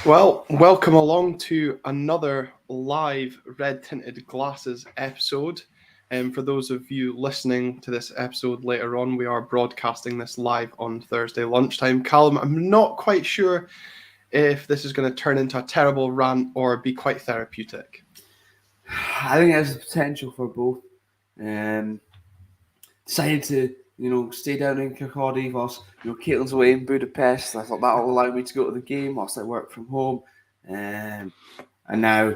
Well, welcome along to another live Red Tinted Glasses episode. For those of you listening to this episode later on, we are broadcasting this live on Thursday lunchtime. Callum, I'm not quite sure if this is going to turn into a terrible rant or be quite therapeutic. I think it has the potential for both. Decided to, stay down in Kirkcaldy whilst, Caitlin's away in Budapest. I thought that will allow me to go to the game whilst I work from home. And now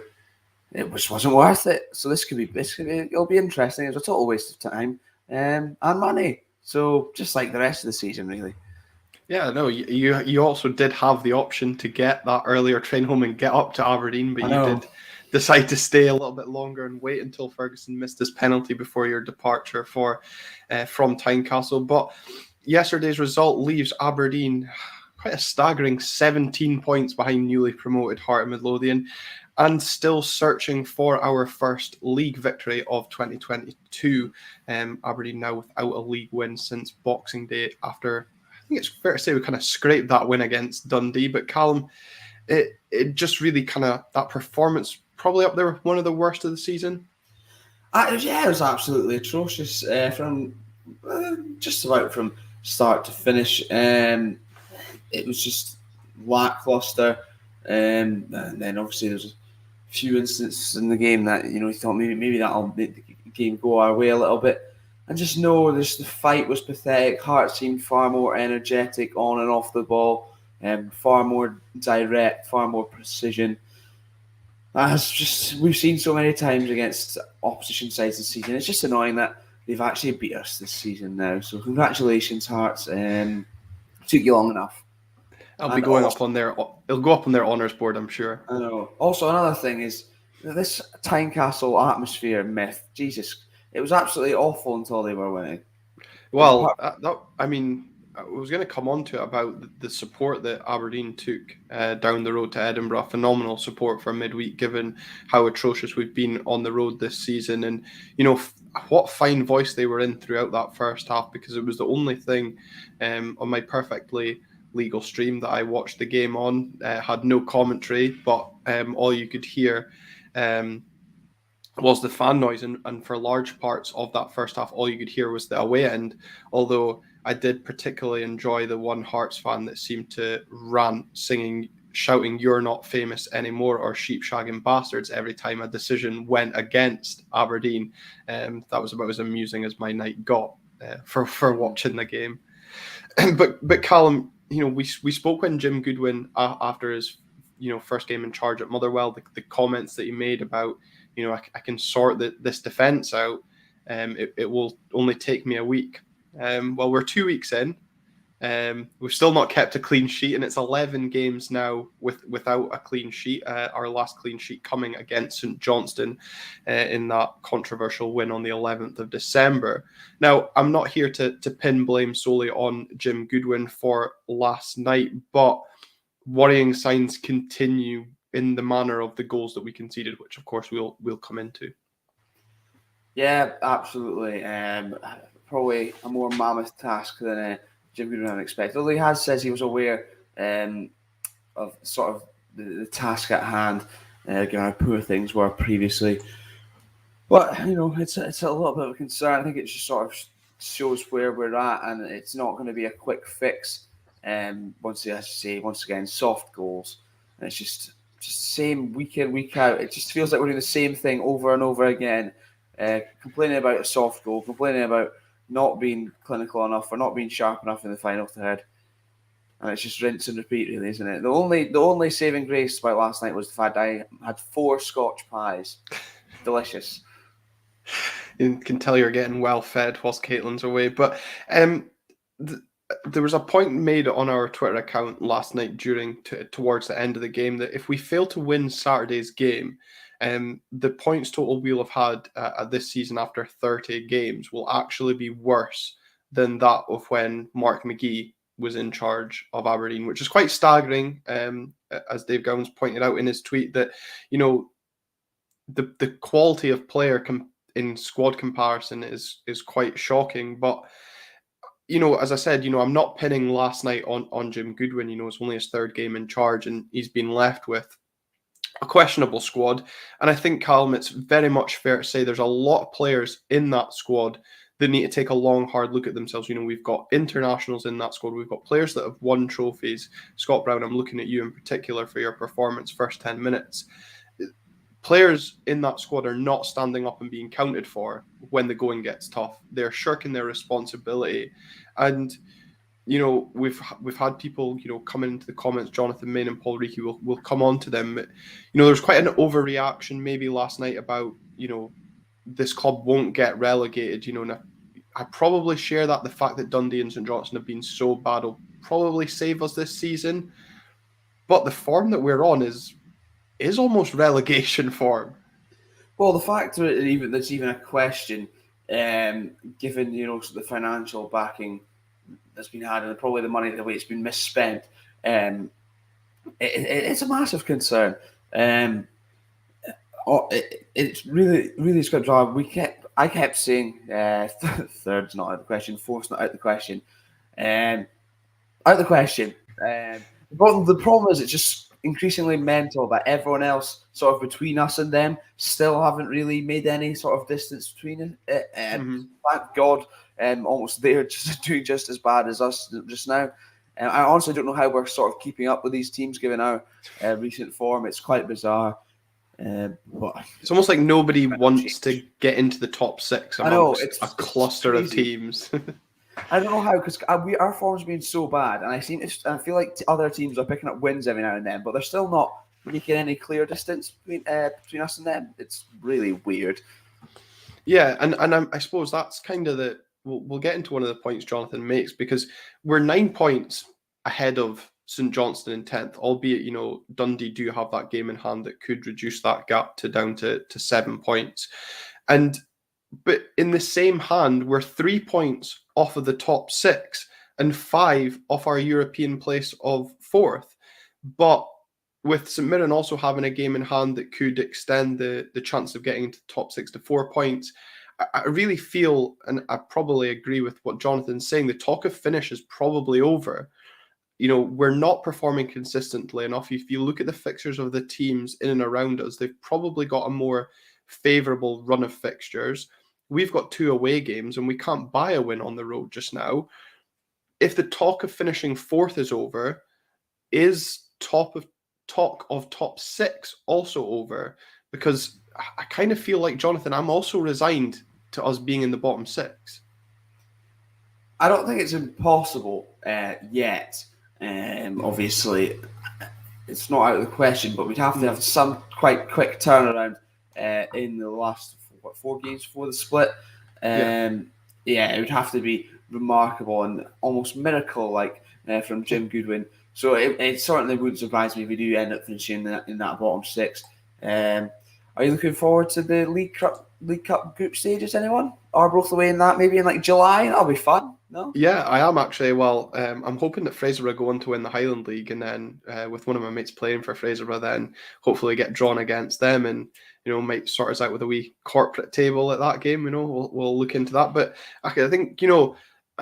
it just wasn't worth it. So it'll be interesting. It's a total waste of time and money. So just like the rest of the season, really. Yeah, no, you also did have the option to get that earlier train home and get up to Aberdeen, but you did decide to stay a little bit longer and wait until Ferguson missed his penalty before your departure from Tynecastle. But yesterday's result leaves Aberdeen quite a staggering 17 points behind newly promoted Heart of Midlothian and still searching for our first league victory of 2022. Aberdeen now without a league win since Boxing Day after, I think it's fair to say, we kind of scraped that win against Dundee. But Callum, it just really kind of, that performance probably up there, one of the worst of the season. It was absolutely atrocious from just about from start to finish. It was just lackluster, and then obviously there's a few instances in the game that you thought maybe that'll make the game go our way a little bit. And just know the fight was pathetic. Heart seemed far more energetic on and off the ball, far more direct, far more precision. As just we've seen so many times against opposition sides this season. It's just annoying that they've actually beat us this season now. So congratulations, Hearts. Took you long enough. It'll go up on their honours board, I'm sure. I know. Also, another thing is this Tynecastle atmosphere myth. Jesus, it was absolutely awful until they were winning. Well, I was going to come on to it about the support that Aberdeen took down the road to Edinburgh. Phenomenal support for midweek, given how atrocious we've been on the road this season. And, what fine voice they were in throughout that first half, because it was the only thing on my perfectly legal stream that I watched the game on. Had no commentary, but all you could hear was the fan noise, and for large parts of that first half, all you could hear was the away end. Although I did particularly enjoy the one Hearts fan that seemed to rant, shouting "You're not famous anymore" or "Sheep shagging bastards" every time a decision went against Aberdeen. That was about as amusing as my night got for watching the game. but Callum, we spoke when Jim Goodwin after his first game in charge at Motherwell, the comments that he made about, I can sort this defence out. It will only take me a week. Well, we're 2 weeks in. We've still not kept a clean sheet, and it's 11 games now without a clean sheet. Our last clean sheet coming against St Johnstone in that controversial win on the 11th of December. Now, I'm not here to pin blame solely on Jim Goodwin for last night, but worrying signs continue in the manner of the goals that we conceded, which of course we'll come into. Yeah, absolutely. Probably a more mammoth task than Jim Goodwin expected. Although he says he was aware of sort of the task at hand, given how poor things were previously. But it's a little bit of a concern. I think it just sort of shows where we're at, and it's not going to be a quick fix. Once again, soft goals, and it's just the same week in, week out. It just feels like we're doing the same thing over and over again, complaining about a soft goal, complaining about not being clinical enough or not being sharp enough in the final third, and it's just rinse and repeat, really, isn't it? The only saving grace about last night was the fact I had 4 Scotch pies, delicious. You can tell you're getting well fed whilst Caitlin's away, but there was a point made on our Twitter account last night towards the end of the game that if we fail to win Saturday's game, the points total we'll have had this season after 30 games will actually be worse than that of when Mark McGee was in charge of Aberdeen, which is quite staggering, as Dave Gowans pointed out in his tweet, that the quality of player in squad comparison is quite shocking. But as I said, I'm not pinning last night on Jim Goodwin. It's only his third game in charge, and he's been left with a questionable squad. And I think, Callum, it's very much fair to say there's a lot of players in that squad that need to take a long, hard look at themselves. We've got internationals in that squad. We've got players that have won trophies. Scott Brown, I'm looking at you in particular for your performance first 10 minutes. Players in that squad are not standing up and being counted for when the going gets tough. They're shirking their responsibility. And we've had people, coming into the comments. Jonathan Main and Paul Reiki will come on to them. There's quite an overreaction maybe last night about, this club won't get relegated. And I probably share that. The fact that Dundee and St Johnstone have been so bad will probably save us this season. But the form that we're on is almost relegation form. Well, the fact that there's even a question, given the financial backing that's been had and probably the money, the way it's been misspent, it's a massive concern. It's really it's got to drive. I kept saying third's not out of the question, fourth's not out of the question, out of the question. But the problem is, it's just increasingly mental that everyone else, sort of between us and them, still haven't really made any sort of distance between it. Thank God, almost they're just doing just as bad as us just now. I honestly don't know how we're sort of keeping up with these teams given our recent form. It's quite bizarre. But it's almost like nobody wants to get into the top six amongst a cluster of teams. I don't know how, because our form's been so bad, and I feel like other teams are picking up wins every now and then, but they're still not making any clear distance between us and them. It's really weird. Yeah, and I suppose that's kind of we'll get into one of the points Jonathan makes, because we're 9 points ahead of St Johnstone in 10th, albeit, Dundee do have that game in hand that could reduce that gap down to 7 points. But in the same hand, we're 3 points off of the top 6 and 5 off our European place of 4th. But with St Mirren also having a game in hand that could extend the chance of getting into the top 6 to 4 points, I really feel, and I probably agree with what Jonathan's saying, the talk of finish is probably over. We're not performing consistently enough. If you look at the fixtures of the teams in and around us, they've probably got a more favourable run of fixtures. We've got 2 away games and we can't buy a win on the road just now. If the talk of finishing 4th is over, is talk of top 6 also over? Because I kind of feel like, Jonathan, I'm also resigned to us being in the bottom 6. I don't think it's impossible yet. Obviously, it's not out of the question, but we'd have to have some quite quick turnaround in the last 4 games before the split. It would have to be remarkable and almost miracle-like from Jim Goodwin. So it certainly wouldn't surprise me if we do end up finishing in that bottom 6. Are you looking forward to the League Cup group stages, anyone? Arbroath away in that, maybe in like July? That'll be fun, no? Yeah, I am actually. Well, I'm hoping that Fraserburgh go on to win the Highland League, and then with one of my mates playing for Fraserburgh, then hopefully get drawn against them, and might sort us out with a wee corporate table at that game. We'll look into that. But okay, I think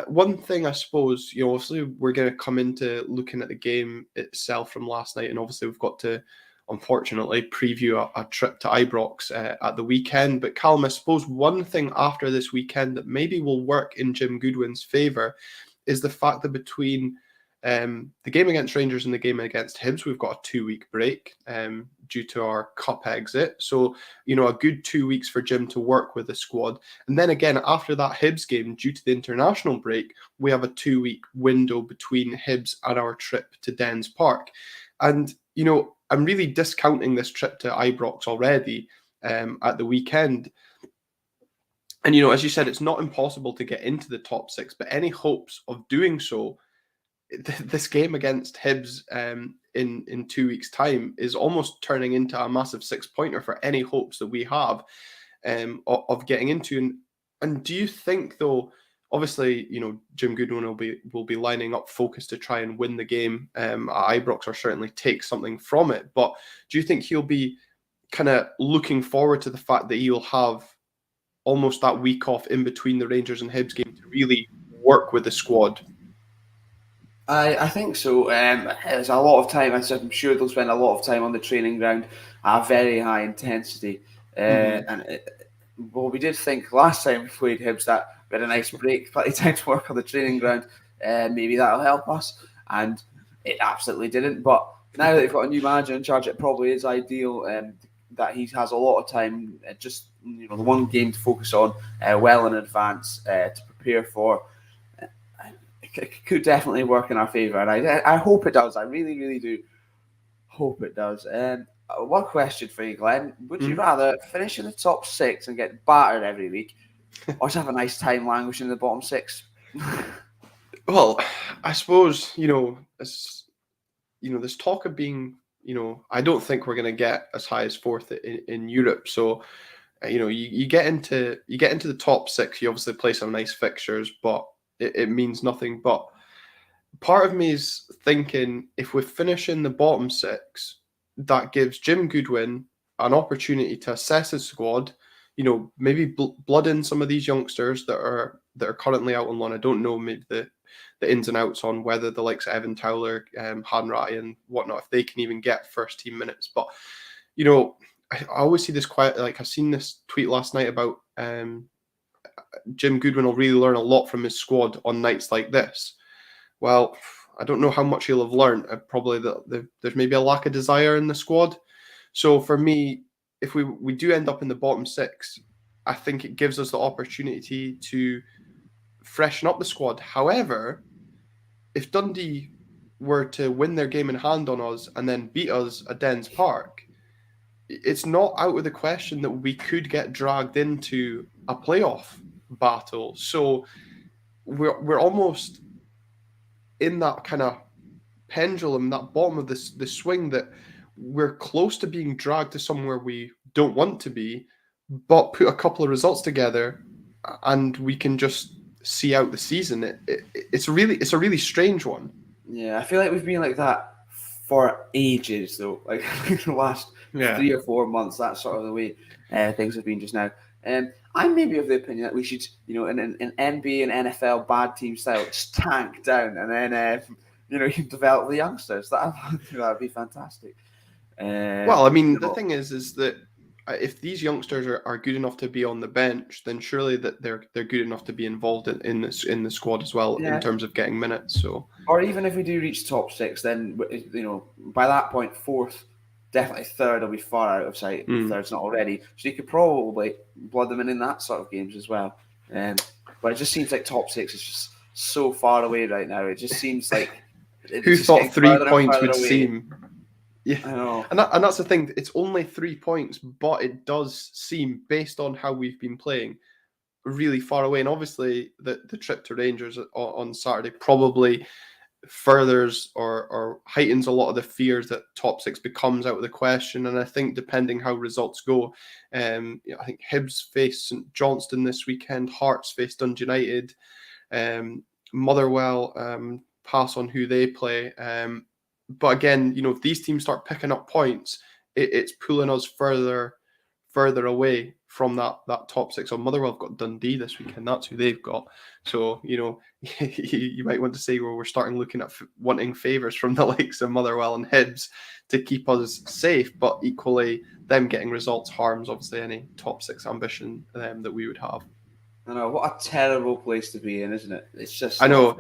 one thing, I suppose, obviously we're going to come into looking at the game itself from last night, and obviously we've got to, unfortunately, preview a trip to Ibrox at the weekend. But Callum, I suppose one thing after this weekend that maybe will work in Jim Goodwin's favour is the fact that between the game against Rangers and the game against Hibs, we've got a 2-week break due to our cup exit. So, a good 2 weeks for Jim to work with the squad. And then again, after that Hibs game, due to the international break, we have a 2-week window between Hibs and our trip to Dens Park. And, I'm really discounting this trip to Ibrox already at the weekend. And, as you said, it's not impossible to get into the top 6, but any hopes of doing so, this game against Hibs in 2 weeks' time is almost turning into a massive 6-pointer for any hopes that we have of getting into. And do you think, though, obviously, Jim Goodwin will be lining up focus to try and win the game at Ibrox, or certainly take something from it. But do you think he'll be kind of looking forward to the fact that he'll have almost that week off in between the Rangers and Hibs game to really work with the squad? I think so. There's a lot of time. I'm sure they'll spend a lot of time on the training ground at very high intensity. Well, we did think last time we played Hibs that we had a nice break, plenty of time to work on the training ground. Maybe that'll help us, and it absolutely didn't. But now that they've got a new manager in charge, it probably is ideal that he has a lot of time, just the one game to focus on well in advance to prepare for. It could definitely work in our favour, and I hope it does. I really, really do hope it does. One question for you, Glenn. Would you rather finish in the top 6 and get battered every week, or just have a nice time languishing in the bottom 6? Well, I suppose, there's talk of being, I don't think we're going to get as high as 4th in Europe. So, you get into the top 6, you obviously play some nice fixtures, but it means nothing. But part of me is thinking, if we finish in the bottom 6, that gives Jim Goodwin an opportunity to assess his squad. Maybe blood in some of these youngsters that are currently out on loan. I don't know maybe the ins and outs on whether the likes of Evan Towler, Hanratty and whatnot, if they can even get first team minutes. But I always see this quite, like, I've seen this tweet last night about Jim Goodwin will really learn a lot from his squad on nights like this. Well, I don't know how much he'll have learned. Probably there's maybe a lack of desire in the squad. So for me, if we do end up in the bottom 6, I think it gives us the opportunity to freshen up the squad. However, if Dundee were to win their game in hand on us and then beat us at Dens Park, it's not out of the question that we could get dragged into a playoff battle. So we're almost in that kind of pendulum, that bottom of the swing, that we're close to being dragged to somewhere we don't want to be, but put a couple of results together and we can just see out the season. It's a really strange one. Yeah, I feel like we've been like that for ages, though. Like the last 3 or 4 months, that's sort of the way things have been just now. I'm maybe of the opinion that we should, in NBA and NFL bad team style, just tank down and then, you develop the youngsters. That would be fantastic. Well, I mean, the thing is that if these youngsters are good enough to be on the bench, then surely that they're good enough to be involved in the squad as well, in terms of getting minutes. So, or even if we do reach top 6, then by that point, 4th, definitely 3rd will be far out of sight. If 3rd's not already, so you could probably blood them in that sort of games as well. But it just seems like top 6 is just so far away right now. It just seems like who thought 3 points would seem? Yeah, I know. And that's the thing. It's only 3 points, but it does seem, based on how we've been playing, really far away. And obviously, the trip to Rangers on Saturday probably furthers or heightens a lot of the fears that top 6 becomes out of the question. And I think, depending how results go, I think Hibs face St Johnstone this weekend, Hearts face Dundee United, Motherwell pass on who they play. But again, if these teams start picking up points, it's pulling us further away from that top 6. So Motherwell have got Dundee this weekend. That's who they've got. So, you might want to say, well, we're starting looking at wanting favours from the likes of Motherwell and Hibs to keep us safe. But equally, them getting results harms, obviously, any top 6 ambition that we would have. I know, what a terrible place to be in, isn't it? It's just. I know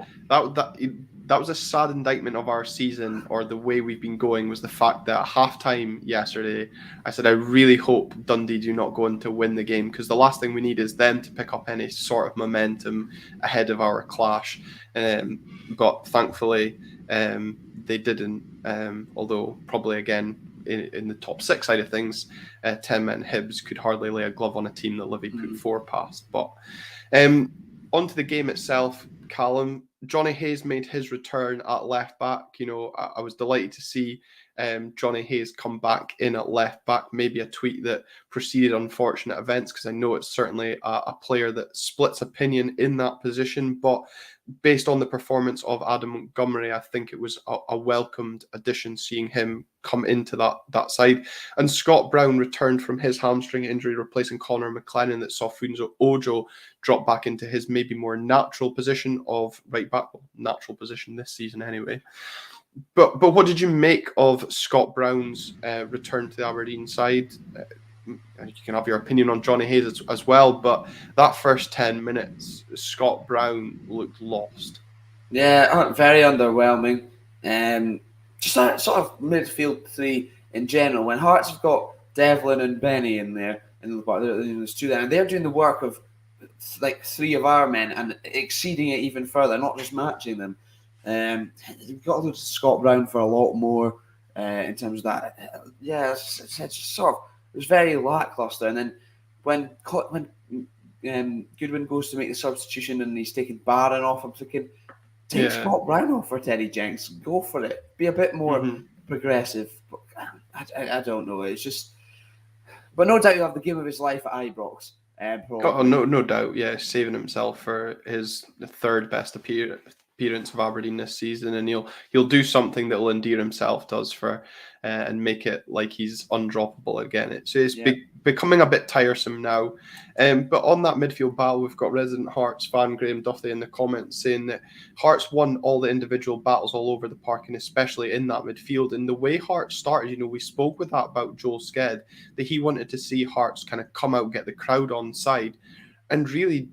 that was a sad indictment of our season, or the way we've been going, was the fact that at halftime yesterday, I said I really hope Dundee do not go on to win the game, because the last thing we need is them to pick up any sort of momentum ahead of our clash. But thankfully, they didn't. Although probably again, in the top 6 side of things, 10-men Hibs could hardly lay a glove on a team that Livy put 4 past. But onto the game itself, Callum. Johnny Hayes made his return at left back. I was delighted to see Johnny Hayes come back in at left back. Maybe a tweet that preceded unfortunate events, because I know it's certainly a player that splits opinion in that position. But based on the performance of Adam Montgomery, I think it was a welcomed addition, seeing him come into that side. And Scott Brown returned from his hamstring injury, replacing Connor McLennan, that saw Funzo Ojo drop back into his maybe more natural position of right back, natural position this season anyway. But what did you make of Scott Brown's return to the Aberdeen side? You can have your opinion on Johnny Hayes as well, but that first 10 minutes, Scott Brown looked lost. Yeah, very underwhelming. Just a sort of midfield three in general. When Hearts have got Devlin and Benny in there, and there's two there, and they're doing the work of like three of our men and exceeding it even further, not just matching them. You've got to look to Scott Brown for a lot more in terms of that. It's just sort of, it was very lackluster. And then when Goodwin goes to make the substitution and he's taking Barron off, I'm thinking, take Scott Brown off for Teddy Jenks. Go for it. Be a bit more progressive. But I don't know. It's just, but no doubt he'll have the game of his life at Ibrox. No doubt. Yeah, saving himself for his third best appearance of Aberdeen this season, and he'll do something that will endear himself does for and make it like he's undroppable again. It's becoming a bit tiresome now. But on that midfield battle, we've got resident Hearts fan Graham Duffy in the comments saying that Hearts won all the individual battles all over the park, and especially in that midfield. And the way Hearts started, we spoke with that about Joel Sked, that he wanted to see Hearts kind of come out, get the crowd on side, and really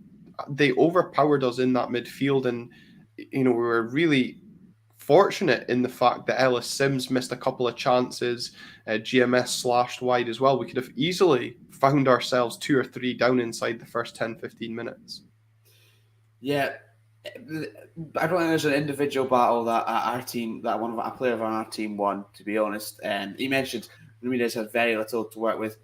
they overpowered us in that midfield. And we were really fortunate in the fact that Ellis Sims missed a couple of chances, GMS slashed wide as well. We could have easily found ourselves 2 or 3 down inside the first 10-15 minutes. Yeah, I don't think there's an individual battle that a player of our team won, to be honest. He mentioned Ramirez had very little to work with.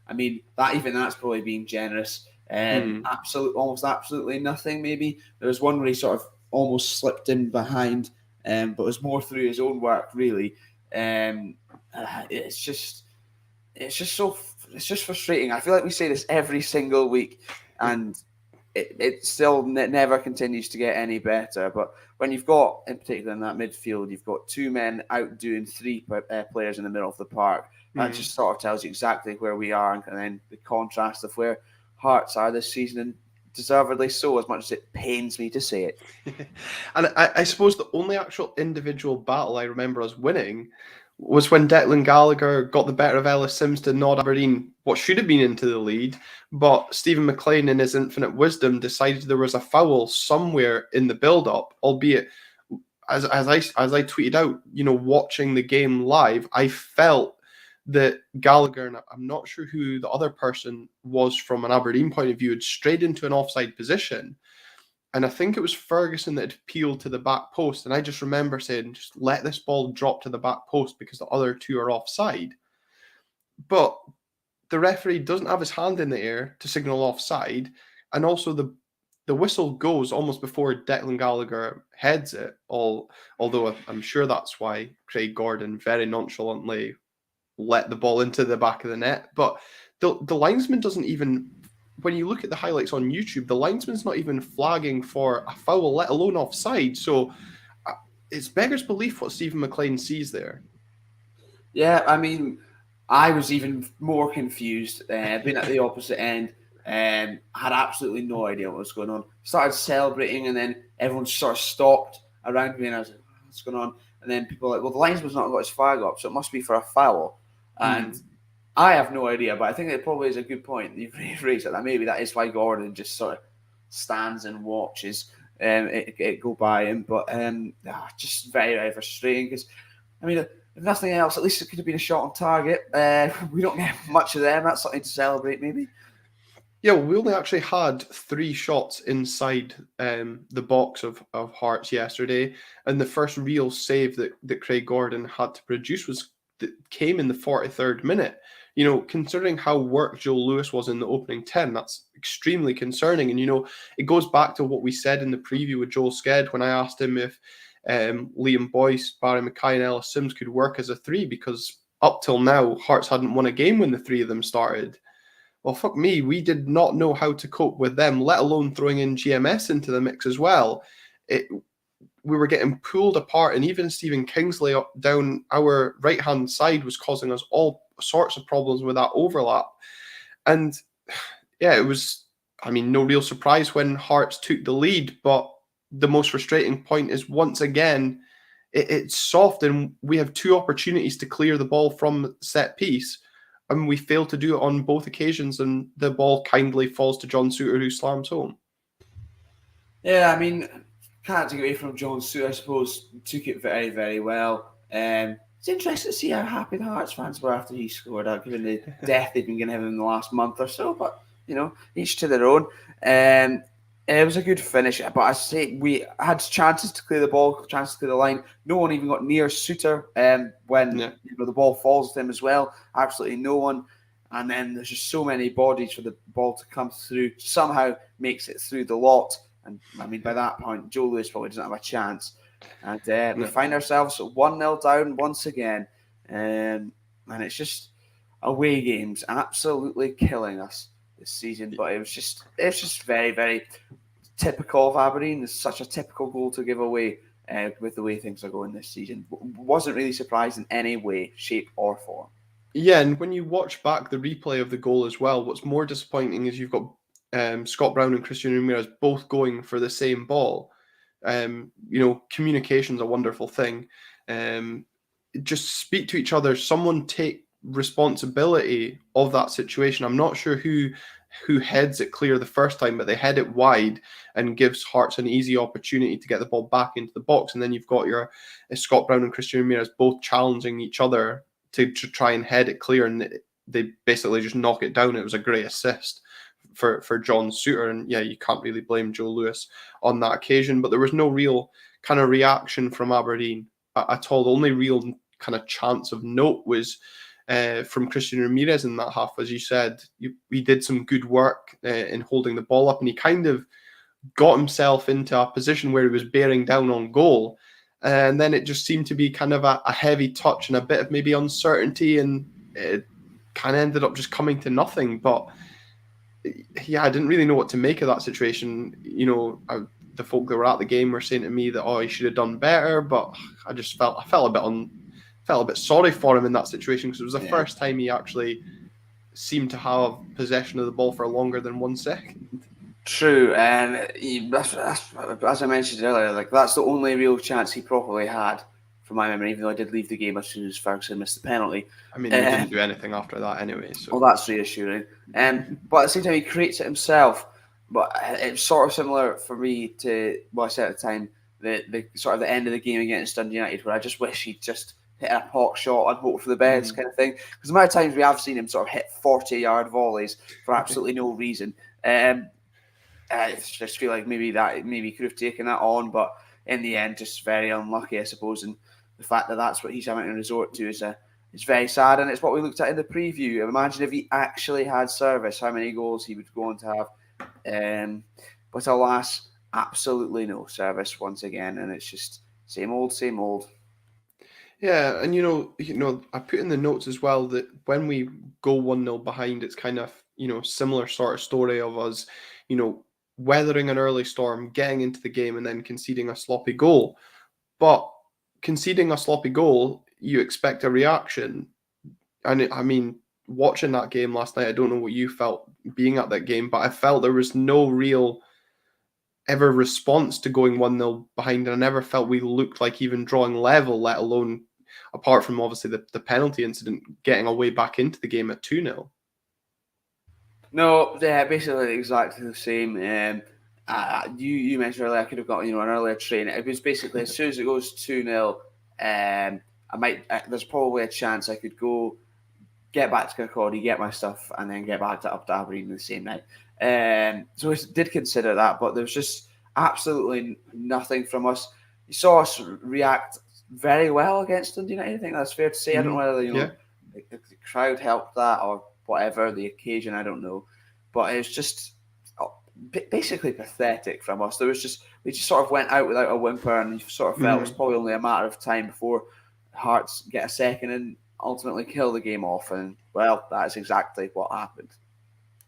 I mean, that's probably being generous. Almost absolutely nothing. Maybe there was one where he sort of almost slipped in behind, but it was more through his own work, really. It's just frustrating. I feel like we say this every single week, and it still never continues to get any better. But when you've got, in particular in that midfield, you've got 2 men outdoing 3 players in the middle of the park. That just sort of tells you exactly where we are, and then the contrast of where Hearts are this season, and deservedly so, as much as it pains me to say it. And I suppose the only actual individual battle I remember us winning was when Declan Gallagher got the better of Ellis Sims to nod Aberdeen what should have been into the lead, but Stephen McLean, in his infinite wisdom, decided there was a foul somewhere in the build-up, albeit as I tweeted out, watching the game live, I felt that Gallagher, and I'm not sure who the other person was from an Aberdeen point of view, had strayed into an offside position. And I think it was Ferguson that had peeled to the back post. And I just remember saying, just let this ball drop to the back post because the other 2 are offside. But the referee doesn't have his hand in the air to signal offside. And also the whistle goes almost before Declan Gallagher heads it. Although I'm sure that's why Craig Gordon very nonchalantly let the ball into the back of the net. But the linesman doesn't even, when you look at the highlights on YouTube, the linesman's not even flagging for a foul, let alone offside. So it's beggars belief what Stephen McLean sees there. Yeah, I mean, I was even more confused, being at the opposite end, had absolutely no idea what was going on. Started celebrating, and then everyone sort of stopped around me, and I was like, what's going on? And then people were like, well, the linesman's not got his flag up, so it must be for a foul. And I have no idea, but I think it probably is a good point you've raised that maybe that is why Gordon just sort of stands and watches it go by him. But just very, very frustrating because, I mean, if nothing else, at least it could have been a shot on target. We don't get much of them. That's something to celebrate, maybe. Yeah, well, we only actually had 3 shots inside the box of Hearts yesterday, and the first real save that Craig Gordon had to produce came in the 43rd minute. Considering how worked Joe Lewis was in the opening 10, that's extremely concerning. And, it goes back to what we said in the preview with Joel Sked when I asked him if Liam Boyce, Barry Mackay and Ellis Sims could work as a 3, because up till now, Hearts hadn't won a game when the 3 of them started. Well, fuck me, we did not know how to cope with them, let alone throwing in GMS into the mix as well. we were getting pulled apart, and even Stephen Kingsley down our right-hand side was causing us all sorts of problems with that overlap. And yeah, it was, I mean, no real surprise when Hearts took the lead, but the most frustrating point is, once again, it's soft, and we have two opportunities to clear the ball from set piece, and we fail to do it on both occasions, and the ball kindly falls to John Souttar, who slams home. Yeah, I mean, can't take away from John Souttar, I suppose. Took it very, very well. It's interesting to see how happy the Hearts fans were after he scored, given the death they've been giving him in the last month or so. But, each to their own. It was a good finish, but I say we had chances to clear the ball, chances to clear the line. No one even got near Souttar when the ball falls to him as well. Absolutely no one. And then there's just so many bodies for the ball to come through. Somehow makes it through the lot. And I mean, by that point, Joe Lewis probably doesn't have a chance. And we find ourselves 1-0 down once again. And it's just away games absolutely killing us this season. But it's just very, very typical of Aberdeen. It's such a typical goal to give away with the way things are going this season. Wasn't really surprised in any way, shape, or form. Yeah, and when you watch back the replay of the goal as well, what's more disappointing is you've got Scott Brown and Christian Ramirez both going for the same ball. Communication's a wonderful thing. Just speak to each other. Someone take responsibility of that situation. I'm not sure who heads it clear the first time, but they head it wide and gives Hearts an easy opportunity to get the ball back into the box. And then you've got your Scott Brown and Christian Ramirez both challenging each other to try and head it clear, and they basically just knock it down. It was a great assist for John Souttar, and yeah, you can't really blame Joe Lewis on that occasion. But there was no real kind of reaction from Aberdeen at all. The only real kind of chance of note was from Christian Ramirez in that half. As you said, he did some good work in holding the ball up, and he kind of got himself into a position where he was bearing down on goal. And then it just seemed to be kind of a heavy touch and a bit of maybe uncertainty, and it kind of ended up just coming to nothing. But yeah, I didn't really know what to make of that situation. The folk that were at the game were saying to me that, he should have done better, but I just felt a bit sorry for him in that situation, because it was the first time he actually seemed to have possession of the ball for longer than 1 second. True, and as I mentioned earlier, that's the only real chance he probably had, from my memory. Even though I did leave the game as soon as Ferguson missed the penalty. I mean, he didn't do anything after that anyway. So. Well, that's reassuring. But at the same time, he creates it himself. But it's sort of similar for me to what I said at the time, the sort of the end of the game against Dundee United, where I just wish he'd just hit a pot shot and hope for the best kind of thing. Because the amount of times we have seen him sort of hit 40-yard volleys for absolutely no reason. I just feel like maybe he could have taken that on, but in the end, just very unlucky, I suppose. And the fact that that's what he's having to resort to is very sad. And it's what we looked at in the preview. Imagine if he actually had service, how many goals he would go on to have. But alas, absolutely no service once again, and it's just same old, same old. Yeah, and I put in the notes as well that when we go 1-0 behind, it's kind of similar sort of story of us, weathering an early storm, getting into the game, and then conceding a sloppy goal. But conceding a sloppy goal, you expect a reaction. And I mean, watching that game last night, I don't know what you felt being at that game, but I felt there was no real ever response to going 1-0 behind, and I never felt we looked like even drawing level, let alone, apart from obviously the penalty incident, getting a way back into the game at 2-0. No, yeah, basically exactly the same. You mentioned earlier I could have got an earlier train. It was basically as soon as it goes 2-0, there's probably a chance I could go get back to Kirkcaldy, get my stuff, and then get back up to Aberdeen the same night. So I did consider that, but there was just absolutely nothing from us. You saw us react very well against Dundee United. I think that's fair to say. I don't know whether the crowd helped that or whatever the occasion, I don't know, but it's just basically pathetic from us. We just sort of went out without a whimper, and you sort of felt it was probably only a matter of time before Hearts get a second and ultimately kill the game off. And well, that's exactly what happened.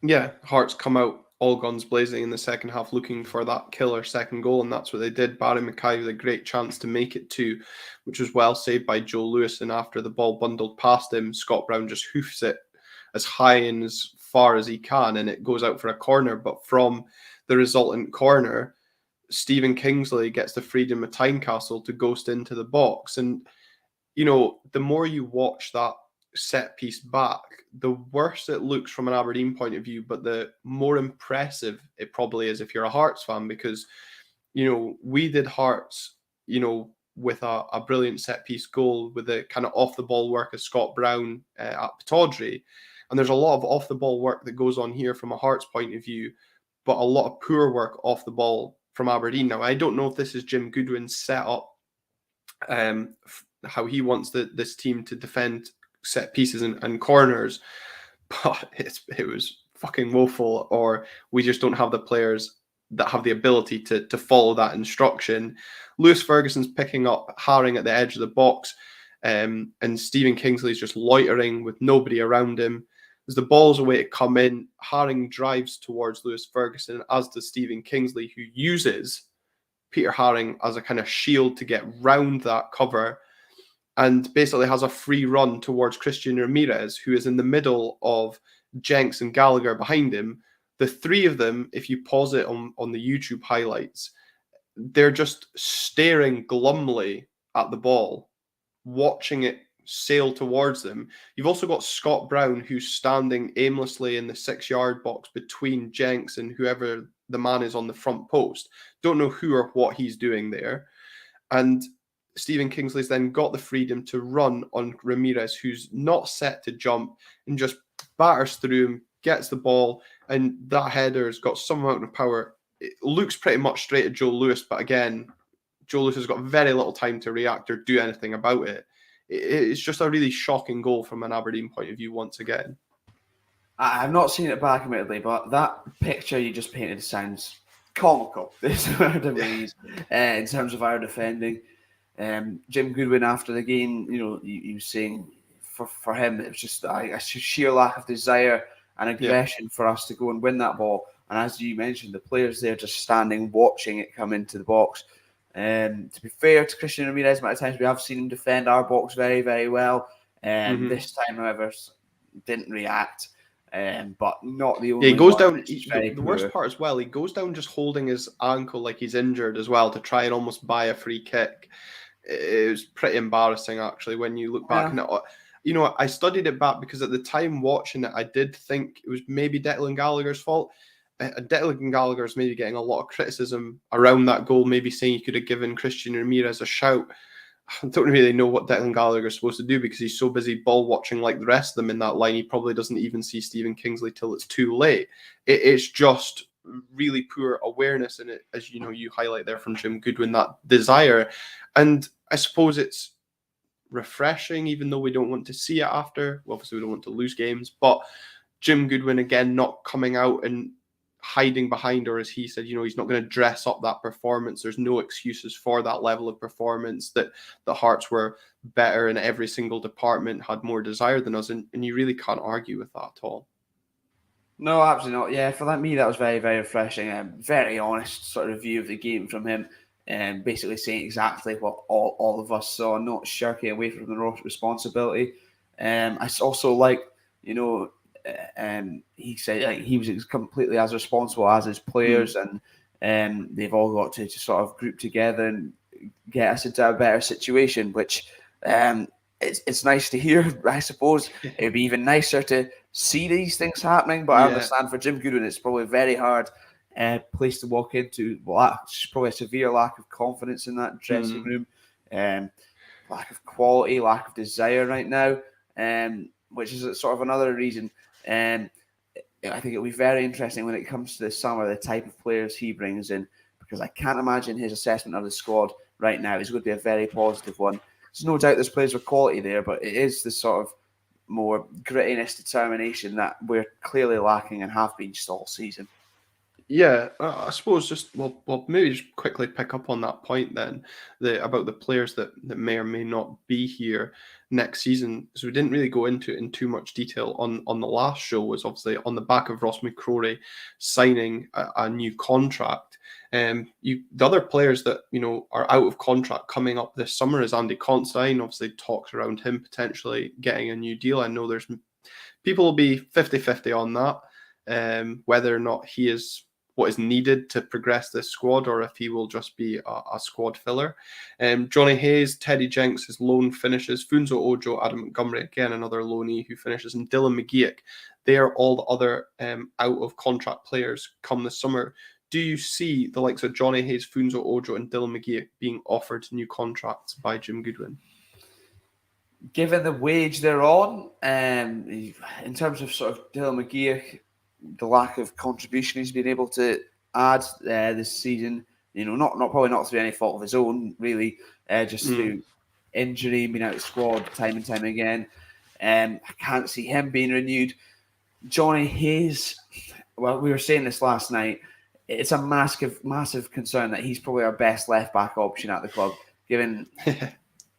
Yeah, Hearts come out all guns blazing in the second half, looking for that killer second goal, and that's what they did. Barry Mackay with a great chance to make it 2, which was well saved by Joe Lewis, and after the ball bundled past him, Scott Brown just hoofs it as high and as far as he can, and it goes out for a corner. But from the resultant corner, Stephen Kingsley gets the freedom of Tynecastle to ghost into the box. And, you know, the more you watch that set piece back, the worse it looks from an Aberdeen point of view, but the more impressive it probably is if you're a Hearts fan, because, you know, we did Hearts, you know, with a brilliant set piece goal with the kind of off the ball work of Scott Brown at Pataudry. And there's a lot of off the ball work that goes on here from a Hearts point of view, but a lot of poor work off the ball from Aberdeen. Now, I don't know if this is Jim Goodwin's setup, how he wants this team to defend set pieces and corners, but it was fucking woeful, or we just don't have the players that have the ability to follow that instruction. Lewis Ferguson's picking up Haring at the edge of the box, and Stephen Kingsley's just loitering with nobody around him. As the ball's away to come in, Haring drives towards Lewis Ferguson, as does Stephen Kingsley, who uses Peter Haring as a kind of shield to get round that cover, and basically has a free run towards Christian Ramirez, who is in the middle of Jenks and Gallagher behind him. The three of them, if you pause it on the YouTube highlights, they're just staring glumly at the ball, watching it sail towards them. You've also got Scott Brown, who's standing aimlessly in the 6-yard box between Jenks and whoever the man is on the front post. Don't know who or what he's doing there. And Stephen Kingsley's then got the freedom to run on Ramirez, who's not set to jump, and just batters through him, gets the ball, and that header's got some amount of power. It looks pretty much straight at Joe Lewis, but again, Joe Lewis has got very little time to react or do anything about it. It's just a really shocking goal from an Aberdeen point of view once again. I've not seen it back, admittedly, but that picture you just painted sounds comical. This word of these in terms of our defending. Jim Goodwin after the game, you know, he was saying for him it was just a sheer lack of desire and aggression for us to go and win that ball. And as you mentioned, the players there just standing, watching it come into the box. To be fair to Christian Ramirez, many times we have seen him defend our box very, very well. This time, however, didn't react. But not the only. Yeah, he goes one. down. The worst part as well, he goes down just holding his ankle like he's injured as well to try and almost buy a free kick. It was pretty embarrassing actually when you look back. And you know, I studied it back because at the time watching it, I did think it was maybe Declan Gallagher's fault. Declan Gallagher's maybe getting a lot of criticism around that goal, maybe saying he could have given Christian Ramirez a shout. I don't really know what Declan Gallagher's supposed to do because he's so busy ball watching like the rest of them in that line. He probably doesn't even see Stephen Kingsley till it's too late. It's just really poor awareness in it, as you know, you highlight there from Jim Goodwin, that desire. And I suppose it's refreshing, even though we don't want to see it after. Well, obviously, we don't want to lose games, but Jim Goodwin again not coming out and hiding behind, or as he said, you know, he's not going to dress up that performance. There's no excuses for that level of performance, that the Hearts were better in every single department, had more desire than us, and you really can't argue with that at all. No, absolutely not. Yeah, for me, that was very, very refreshing. Very honest sort of view of the game from him, and basically saying exactly what all of us saw, not shirking away from the responsibility. I also like, you know, he said like, he was completely as responsible as his players, and they've all got to sort of group together and get us into a better situation, which it's nice to hear. I suppose it would be even nicer to see these things happening, but I understand for Jim Goodwin it's probably a very hard place to walk into. There's probably a severe lack of confidence in that dressing room, lack of quality, lack of desire right now, which is sort of another reason. I think it'll be very interesting when it comes to the summer, the type of players he brings in, because I can't imagine his assessment of the squad right now is going to be a very positive one. There's no doubt there's players with quality there, but it is the sort of more grittiness, determination that we're clearly lacking and have been just all season. Yeah, I suppose just well, maybe just quickly pick up on that point then, about the players that may or may not be here next season. So we didn't really go into it in too much detail on the last show. Was obviously on the back of Ross McCrory signing a new contract. The other players that are out of contract coming up this summer is Andy Considine. Obviously, talks around him potentially getting a new deal. I know there's people will be 50-50 on that, whether or not he is what is needed to progress this squad or if he will just be a squad filler. Johnny Hayes, Teddy Jenks, his loan finishes. Funso Ojo, Adam Montgomery, again another loanee who finishes, and Dylan McGeoch. They are all the other out of contract players come this summer. Do you see the likes of Johnny Hayes, Funso Ojo, and Dylan McGeoch being offered new contracts by Jim Goodwin? Given the wage they're on, in terms of sort of Dylan McGeoch, the lack of contribution he's been able to add this season, not probably not through any fault of his own, really, just through injury, being out of squad time and time again. I can't see him being renewed. Johnny Hayes, well, we were saying this last night. It's a massive concern that he's probably our best left back option at the club, given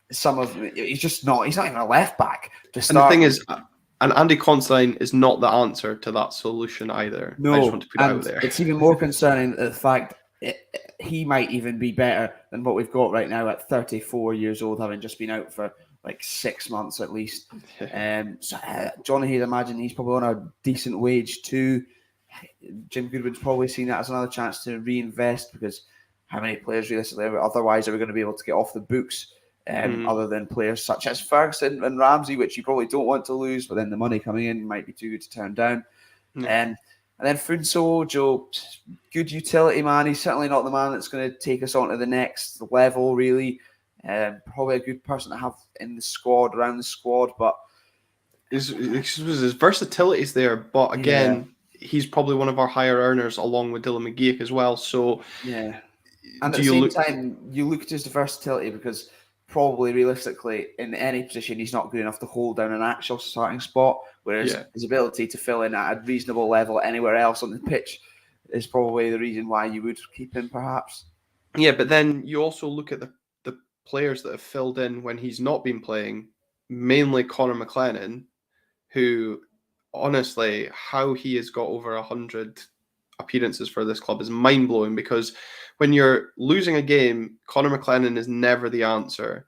he's not even a left back to start. And the thing is, and Andy Considine is not the answer to that solution either. No, I just want to put it out there. It's even more concerning the fact he might even be better than what we've got right now at 34 years old, having just been out for like 6 months at least. Johnny Hayes, imagine he's probably on a decent wage too. Jim Goodwin's probably seen that as another chance to reinvest, because how many players realistically otherwise are we going to be able to get off the books? Other than players such as Ferguson and Ramsey, which you probably don't want to lose, but then the money coming in might be too good to turn down. And then Funso Ojo, good utility man. He's certainly not the man that's going to take us on to the next level, really. Probably a good person to have in the squad, around the squad, but his versatility is there. But again, he's probably one of our higher earners, along with Dylan McGeoch as well. So yeah, and at the same time, you look at his versatility, because probably realistically, in any position, he's not good enough to hold down an actual starting spot, whereas his ability to fill in at a reasonable level anywhere else on the pitch is probably the reason why you would keep him, perhaps. Yeah, but then you also look at the players that have filled in when he's not been playing, mainly Connor McLennan, who, honestly, how he has got over 100 appearances for this club is mind-blowing, because when you're losing a game, Connor McLennan is never the answer,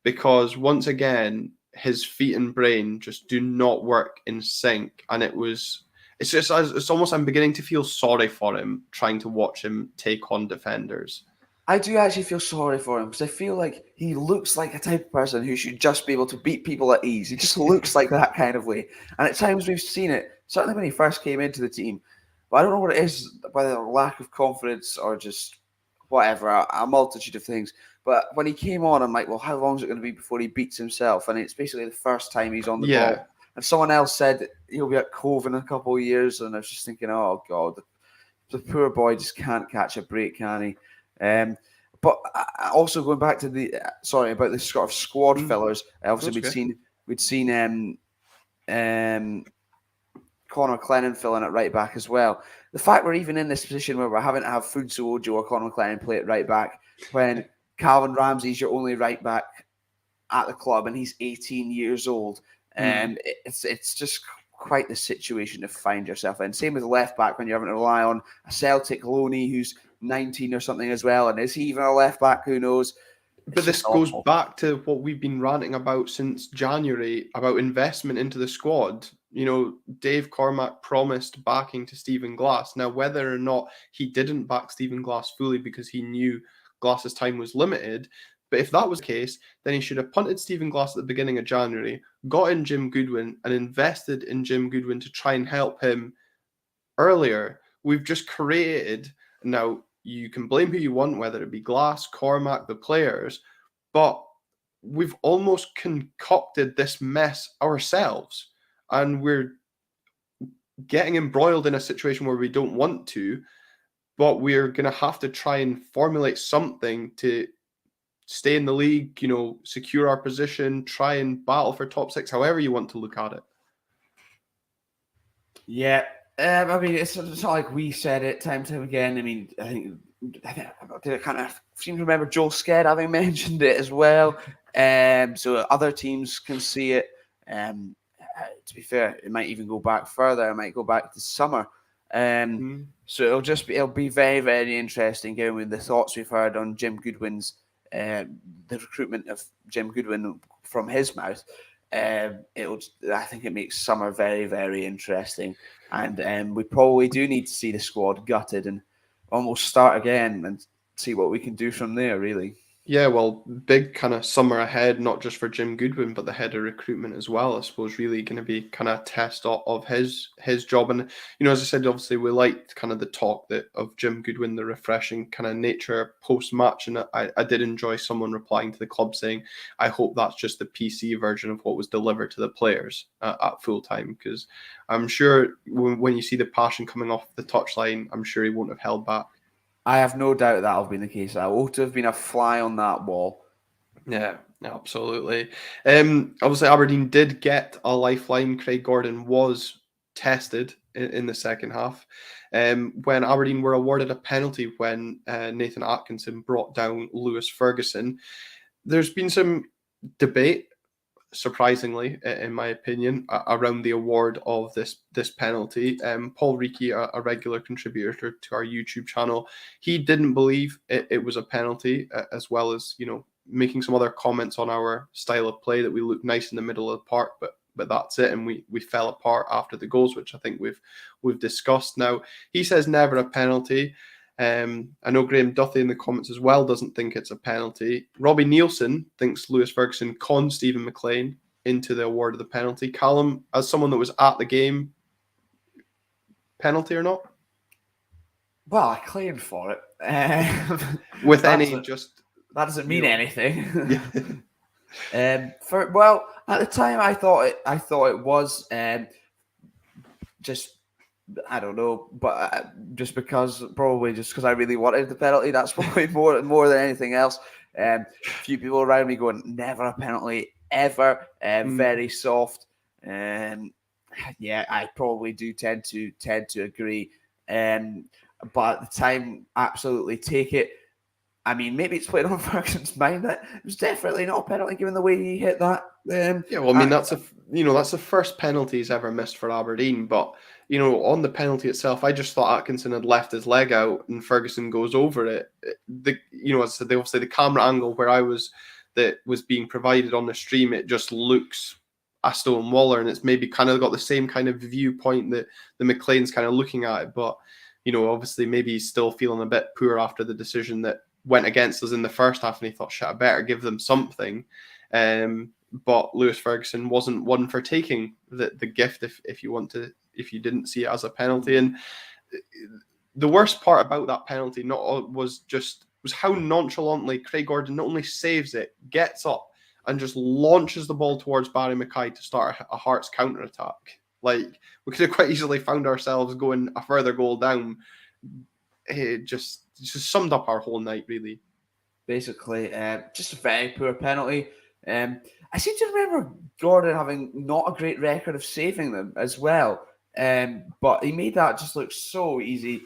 because once again, his feet and brain just do not work in sync. And it's almost, I'm beginning to feel sorry for him trying to watch him take on defenders. I do actually feel sorry for him, because I feel like he looks like a type of person who should just be able to beat people at ease. He just looks like that kind of way. And at times we've seen it, certainly when he first came into the team. But I don't know what it is, whether lack of confidence or just whatever, a multitude of things. But when he came on, I'm like, well, how long is it going to be before he beats himself? And it's basically the first time he's on the ball. And someone else said he'll be at Cove in a couple of years. And I was just thinking, oh, God, the poor boy just can't catch a break, can he? But also going back to about the sort of squad fillers. Obviously, we'd seen Connor McLennan filling at right back as well. The fact we're even in this position where we're having to have Funso Ojo or Connor McLennan play at right back when Calvin Ramsey's your only right back at the club and he's 18 years old. It's just quite the situation to find yourself in. Same with left back, when you're having to rely on a Celtic loanee who's 19 or something as well. And is he even a left back? Who knows? But this goes back to what we've been ranting about since January about investment into the squad. Dave Cormack promised backing to Stephen Glass. Now, whether or not he didn't back Stephen Glass fully because he knew Glass's time was limited, but if that was the case, then he should have punted Stephen Glass at the beginning of January, got in Jim Goodwin, and invested in Jim Goodwin to try and help him earlier. We've just created, now you can blame who you want, whether it be Glass, Cormack, the players, but we've almost concocted this mess ourselves, and we're getting embroiled in a situation where we don't want to, but we're going to have to try and formulate something to stay in the league, secure our position, try and battle for top six, however you want to look at it. Yeah, I mean, it's not like we said it time and time again. I mean, I kind of seem to remember Joel Sked having mentioned it as well. So other teams can see it. To be fair, it might even go back further. It might go back to summer. So it'll be very, very interesting given the thoughts we've heard on Jim Goodwin's the recruitment of Jim Goodwin from his mouth. I think it makes summer very, very interesting. And we probably do need to see the squad gutted and almost start again and see what we can do from there, really. Yeah, well, big kind of summer ahead, not just for Jim Goodwin, but the head of recruitment as well. I suppose really going to be kind of a test of his job. And as I said, obviously we liked kind of the talk of Jim Goodwin, the refreshing kind of nature post match. And I did enjoy someone replying to the club saying, "I hope that's just the PC version of what was delivered to the players at full time," because I'm sure when you see the passion coming off the touchline, I'm sure he won't have held back. I have no doubt that'll be the case. I ought to have been a fly on that wall. Yeah, absolutely. Obviously, Aberdeen did get a lifeline. Craig Gordon was tested in the second half. When Aberdeen were awarded a penalty when Nathan Atkinson brought down Lewis Ferguson, there's been some debate, surprisingly, in my opinion, around the award of this penalty. Paul Reiki, a regular contributor to our YouTube channel, he didn't believe it was a penalty, as well as making some other comments on our style of play, that we look nice in the middle of the park, but that's it, and we fell apart after the goals, which I think we've discussed. Now he says never a penalty. I know Graham Duthie in the comments as well doesn't think it's a penalty. Robbie Nielsen thinks Lewis Ferguson conned Stephen McLean into the award of the penalty. Callum, as someone that was at the game, penalty or not? Well, I claimed for it. With any just... That doesn't mean anything. Yeah. At the time, I thought it was just, I don't know, but just because I really wanted the penalty. That's probably more than anything else. A few people around me going, never a penalty ever. Very soft. Yeah, I probably do tend to agree. But at the time, absolutely take it. I mean, maybe it's playing on Ferguson's mind that it was definitely not a penalty given the way he hit that. Yeah, well, I mean, that's the first penalty he's ever missed for Aberdeen. But on the penalty itself, I just thought Atkinson had left his leg out and Ferguson goes over it. As I said, obviously the camera angle where I was that was being provided on the stream, it just looks a stone waller, and it's maybe kind of got the same kind of viewpoint that the McLean's kind of looking at it. But obviously maybe he's still feeling a bit poor after the decision that went against us in the first half, and he thought, shit, I better give them something. But Lewis Ferguson wasn't one for taking the gift if you didn't see it as a penalty. And the worst part about that penalty was how nonchalantly Craig Gordon not only saves it, gets up and just launches the ball towards Barry Mackay to start a Hearts counter-attack. Like, we could have quite easily found ourselves going a further goal down. It just summed up our whole night, really. Basically, just a very poor penalty. I seem to remember Gordon having not a great record of saving them as well. But he made that just look so easy.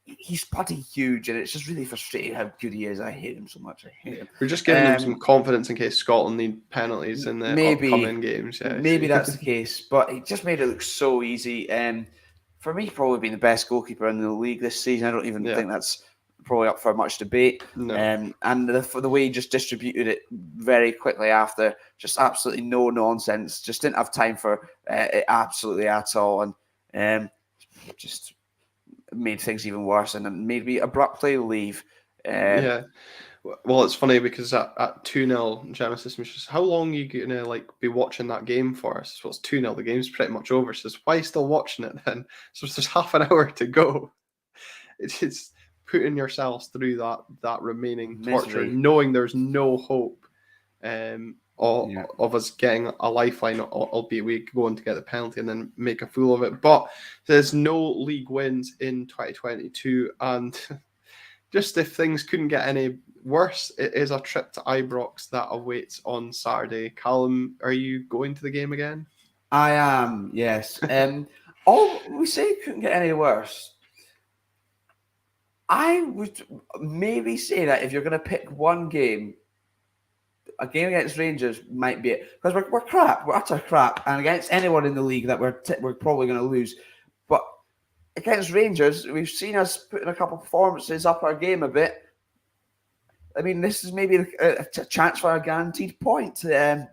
He's bloody huge, and it's just really frustrating how good he is. I hate him so much. I hate him. We're just giving him some confidence in case Scotland need penalties in the upcoming games. Yeah, maybe that's the case, but he just made it look so easy. For me, probably being the best goalkeeper in the league this season. I don't even think that's probably up for much debate. No. And the way he just distributed it very quickly after, just absolutely no nonsense. Just didn't have time for it absolutely at all, and just made things even worse, and then made me abruptly leave. Yeah. Well, it's funny because at 2-0, Gemma says to me, how long are you going to be watching that game for? So it's 2-0, the game's pretty much over. She says, why are you still watching it then? So there's half an hour to go. It's putting yourselves through that remaining torture, knowing there's no hope of us getting a lifeline, albeit we go on to get the penalty and then make a fool of it. But there's no league wins in 2022, and just if things couldn't get any worse, it is a trip to Ibrox that awaits on Saturday. Callum, are you going to the game again? I am, yes. all we say it couldn't get any worse. I would maybe say that if you're going to pick one game, a game against Rangers might be it, because we're crap, we're utter crap, and against anyone in the league that we're probably going to lose. But against Rangers, we've seen us putting a couple of performances up our game a bit. I mean, this is maybe a chance for a guaranteed point,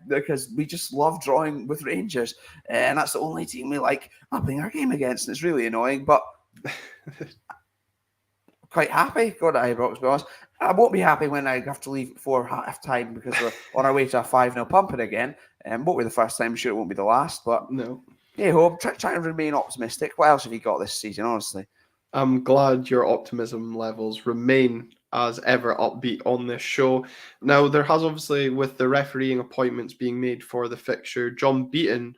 because we just love drawing with Rangers, and that's the only team we like upping our game against, and it's really annoying, but quite happy going to Ibrox, to be honest. I won't be happy when I have to leave before half time because we're on our way to a 5-0 pumping again. Won't be the first time, I'm sure it won't be the last, but No. yeah, hope try to remain optimistic. What else have you got this season, honestly? I'm glad your optimism levels remain as ever upbeat on this show. Now, there has obviously, with the refereeing appointments being made for the fixture, John Beaton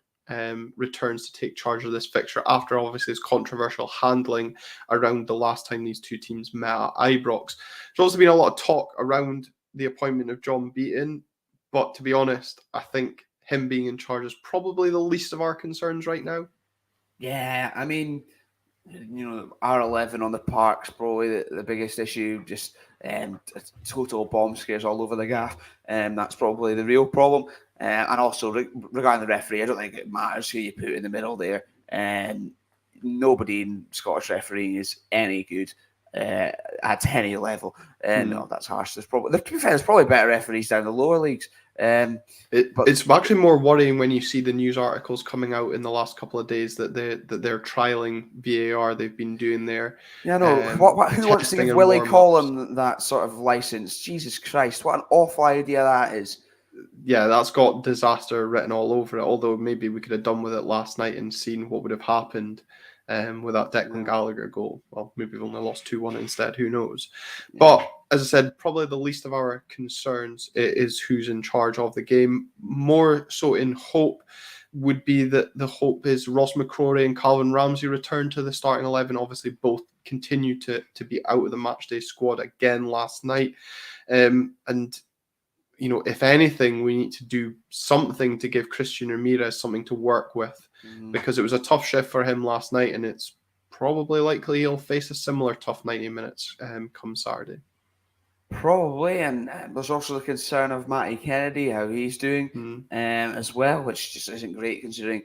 returns to take charge of this fixture after obviously his controversial handling around the last time these two teams met at Ibrox. There's also been a lot of talk around the appointment of John Beaton, but to be honest, I think him being in charge is probably the least of our concerns right now. Yeah, I mean, R11 on the park's probably the biggest issue. Just total bomb scares all over the gaff. That's probably the real problem. And also regarding the referee, I don't think it matters who you put in the middle there. Nobody in Scottish refereeing is any good at any level. No, that's harsh. To be fair, there's probably better referees down the lower leagues. It's actually more worrying when you see the news articles coming out in the last couple of days that they're trialing VAR. They've been doing their who wants to give Willie Collum that sort of license? Jesus Christ, what an awful idea that is. Yeah, that's got disaster written all over it. Although maybe we could have done with it last night and seen what would have happened with that Declan Gallagher goal. Well, maybe we've only lost 2-1 instead. Who knows? Yeah. But as I said, probably the least of our concerns is who's in charge of the game. More so in hope would be that the hope is Ross McCrory and Calvin Ramsey return to the starting 11. Obviously, both continue to be out of the matchday squad again last night. And if anything, we need to do something to give Christian Ramirez something to work with, because it was a tough shift for him last night, and it's probably likely he'll face a similar tough 90 minutes come Saturday. Probably, and there's also the concern of Matty Kennedy, how he's doing as well, which just isn't great considering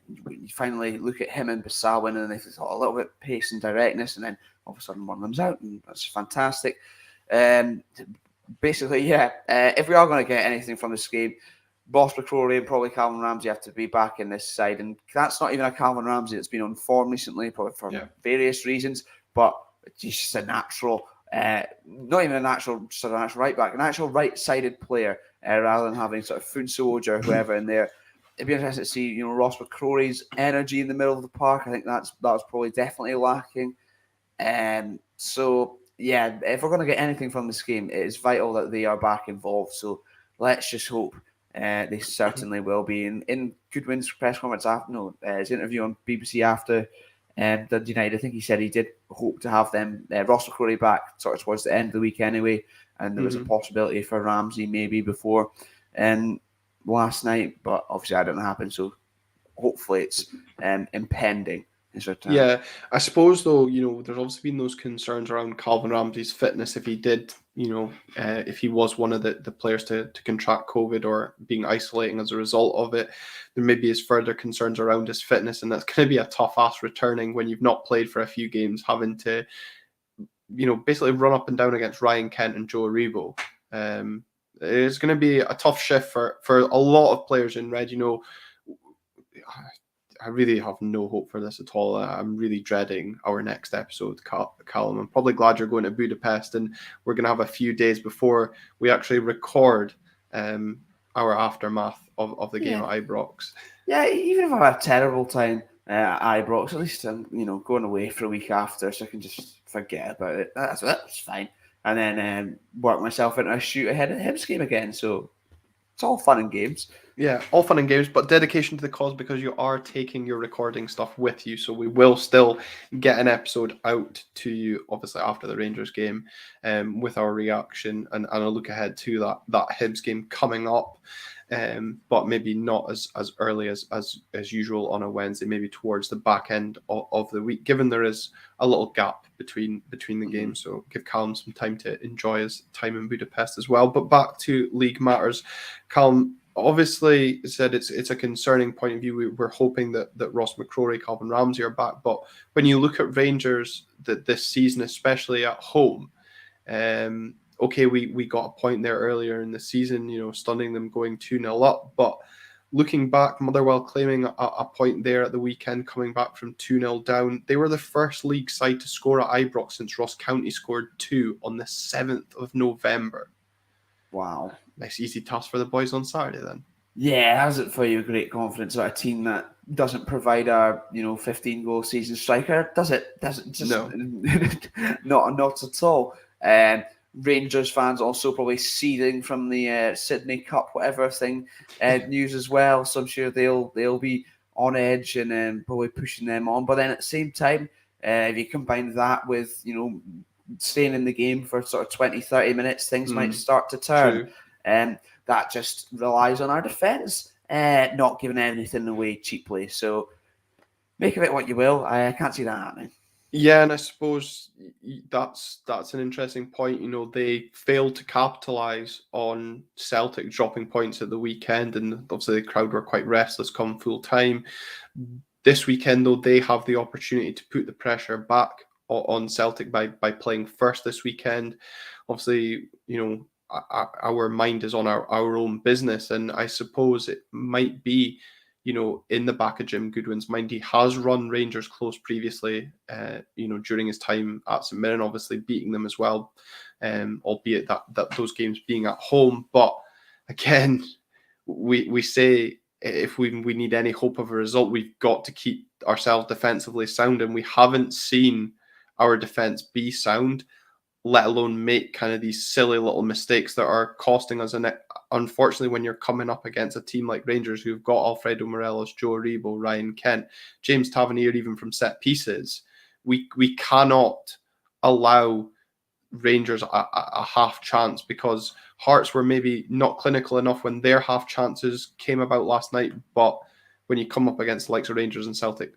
you finally look at him and Basawin and they've got a little bit of pace and directness, and then all of a sudden one of them's out, and that's fantastic. Basically, if we are going to get anything from this game, Ross McCrory and probably Calvin Ramsey have to be back in this side. And that's not even a Calvin Ramsey that's been on form recently, probably for various reasons, but it's just a natural, not even a natural right back, an actual right-sided player, rather than having sort of Funso or whoever in there. It'd be interesting to see, Ross McCrory's energy in the middle of the park. I think that was probably definitely lacking. So, yeah, if we're going to get anything from this game, it is vital that they are back involved. So let's just hope they certainly will be. In Goodwin's press conference his interview on BBC after Dundee United, I think he said he did hope to have them, Ross McCrory back sort of towards the end of the week anyway, and there was a possibility for Ramsey maybe before last night, but obviously that didn't happen, so hopefully it's impending. Yeah, I suppose though, there's obviously been those concerns around Calvin Ramsey's fitness if he did, if he was one of the players to contract COVID or being isolating as a result of it. There may be further concerns around his fitness, and that's going to be a tough ask returning when you've not played for a few games, having to, basically run up and down against Ryan Kent and Joe Aribo. It's going to be a tough shift for a lot of players in red. I really have no hope for this at all. I'm really dreading our next episode, Callum. I'm probably glad you're going to Budapest, and we're going to have a few days before we actually record our aftermath of the game at Ibrox. Yeah, even if I have a terrible time at Ibrox, at least I'm going away for a week after, so I can just forget about it. That's fine. And then work myself into a shoot ahead of the Hibs game again. So it's all fun and games. Yeah, all fun and games, but dedication to the cause, because you are taking your recording stuff with you. So we will still get an episode out to you, obviously after the Rangers game, with our reaction and a look ahead to that Hibs game coming up. But maybe not as early as usual on a Wednesday, maybe towards the back end of the week, given there is a little gap between the games. So give Callum some time to enjoy his time in Budapest as well. But back to league matters, Callum. Obviously, said it's a concerning point of view. We're hoping that Ross McCrory, Calvin Ramsey are back. But when you look at Rangers this season, especially at home, okay, we got a point there earlier in the season, stunning them going 2-0 up. But looking back, Motherwell claiming a point there at the weekend, coming back from 2-0 down. They were the first league side to score at Ibrox since Ross County scored 2 on the 7th of November. Wow. Nice easy task for the boys on Saturday then. Yeah, has it for you great confidence about a team that doesn't provide a 15-goal season striker? Does it? Just No. not at all. Rangers fans also probably seething from the Sydney Cup, whatever thing, news as well. So I'm sure they'll be on edge and probably pushing them on. But then at the same time, if you combine that with staying in the game for sort of 20, 30 minutes, things might start to turn. That just relies on our defence, not giving anything away cheaply. So make of it what you will. I can't see that happening. Yeah, and I suppose that's an interesting point. They failed to capitalise on Celtic dropping points at the weekend, and obviously the crowd were quite restless come full time. This weekend, though, they have the opportunity to put the pressure back on Celtic by playing first this weekend. Obviously, our mind is on our own business, and I suppose it might be in the back of Jim Goodwin's mind. He has run Rangers close previously, during his time at St Mirren, obviously beating them as well, albeit that those games being at home. But again, we say if we need any hope of a result, we've got to keep ourselves defensively sound, and we haven't seen our defence be sound, let alone make kind of these silly little mistakes that are costing us. And unfortunately, when you're coming up against a team like Rangers, who've got Alfredo Morelos, Joe Aribo, Ryan Kent, James Tavernier, even from set pieces, we cannot allow Rangers a half chance, because Hearts were maybe not clinical enough when their half chances came about last night. But when you come up against the likes of Rangers and Celtic,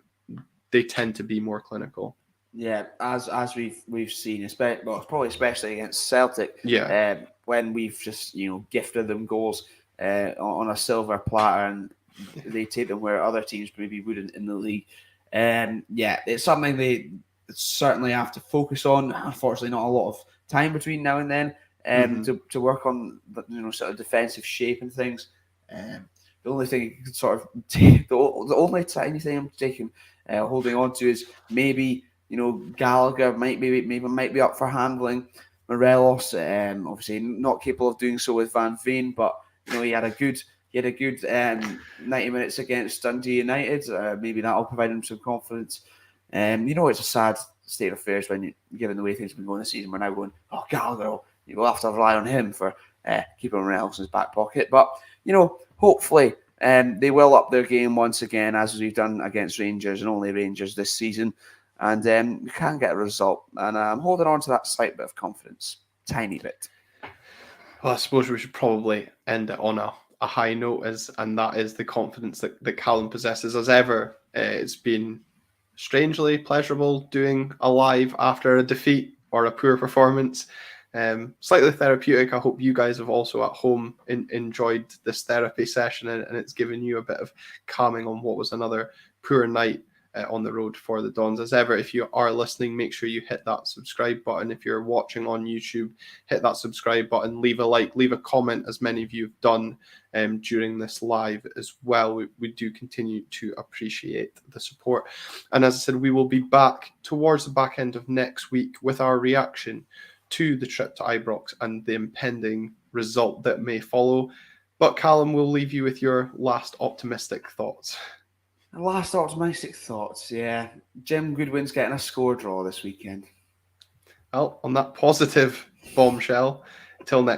they tend to be more clinical. Yeah, as we've seen, probably especially against Celtic. Yeah. When we've just gifted them goals on a silver platter, and they take them where other teams maybe wouldn't in the league. It's something they certainly have to focus on. Unfortunately, not a lot of time between now and then to work on sort of defensive shape and things. The only thing you can sort of take, the only tiny thing I'm taking holding on to is maybe Gallagher might be up for handling Morelos. Obviously not capable of doing so with Van Veen, but he had a good 90 minutes against Dundee United. Maybe that'll provide him some confidence. It's a sad state of affairs when given the way things have been going this season. We're now going, Gallagher, we'll have to rely on him for keeping Morelos in his back pocket. But hopefully they will up their game once again, as we've done against Rangers and only Rangers this season. And we can get a result. And I'm holding on to that slight bit of confidence. Tiny bit. Well, I suppose we should probably end it on a high note, and that is the confidence that Callum possesses. As ever, it's been strangely pleasurable doing a live after a defeat or a poor performance. Slightly therapeutic. I hope you guys have also at home enjoyed this therapy session, and it's given you a bit of calming on what was another poor night on the road for the Dons. As ever, if you are listening, make sure you hit that subscribe button. If you're watching on YouTube, hit that subscribe button, leave a like, leave a comment, as many of you have done during this live as well. We do continue to appreciate the support. And as I said, we will be back towards the back end of next week with our reaction to the trip to Ibrox and the impending result that may follow. But Callum, we'll leave you with your last optimistic thoughts. Last optimistic thoughts, yeah. Jim Goodwin's getting a score draw this weekend. Well, on that positive bombshell, till next